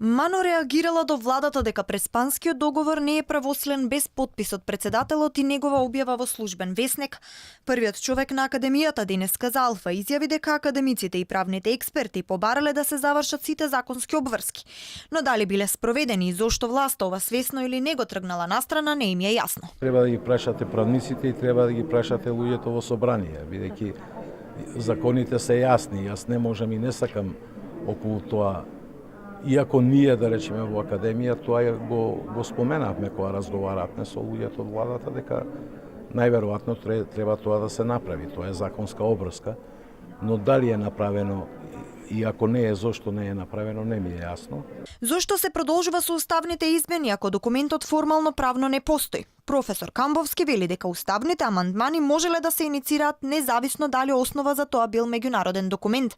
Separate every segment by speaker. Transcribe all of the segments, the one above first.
Speaker 1: МАНО реагирала до владата дека преспанскиот договор не е правослен без подпис од председателот и негова објава во службен весник. Првиот човек на академијата денеска за Алфа изјави дека академиците и правните експерти побарале да се завршат сите законски обврски. Но дали биле спроведени и зошто власта ова свесно или не го тргнала настрана не им е јасно.
Speaker 2: Треба да ги прашате правниците и треба да ги прашате луѓето во собрание, бидејќи законите се јасни. Јас не можам и не сакам околу тоа. Иако ние, да речеме, во академија, тоа го споменавме кога разговаравме со луѓето од владата, дека најверојатно треба тоа да се направи. Тоа е законска обврска, но дали е направено и ако не е, зошто не е направено, не ми е јасно.
Speaker 1: Зошто се продолжува со уставните измени ако документот формално правно не постои? Професор Камбовски вели дека уставните амандмани можеле да се иницираат независно дали основа за тоа бил меѓународен документ.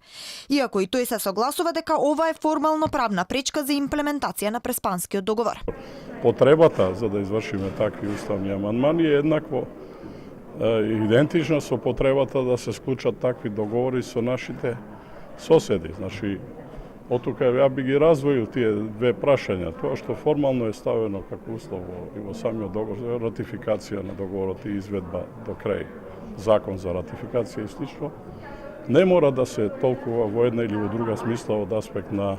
Speaker 1: Иако и тој се согласува дека ова е формално правна пречка за имплементација на преспанскиот договор.
Speaker 3: Потребата за да извршиме такви уставни амандмани е еднакво идентична со потребата да се склучат такви договори со нашите соседи. Значи, отука ја би ги раздвоил тие две прашања. Тоа што формално е ставено како услов во самиот договор, ратификација на договорот и изведба до крај, закон за ратификација и слично, не мора да се толкува во една или во друга смисла од аспект на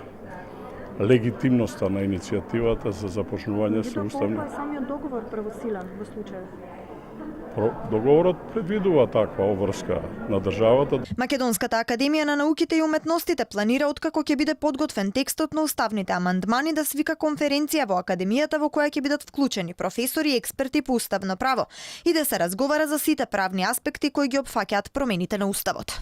Speaker 3: легитимноста на иницијативата за започнување со уставни.
Speaker 4: Колку е самиот договор правосилен во случајот?
Speaker 3: Договорот предвидува таква обврска на државата.
Speaker 1: Македонската академија на науките и уметностите планира откако ќе биде подготвен текстот на уставните амандмани да свика конференција во академијата во која ќе бидат вклучени професори и експерти по уставно право и да се разговара за сите правни аспекти кои ги опфаќаат промените на уставот.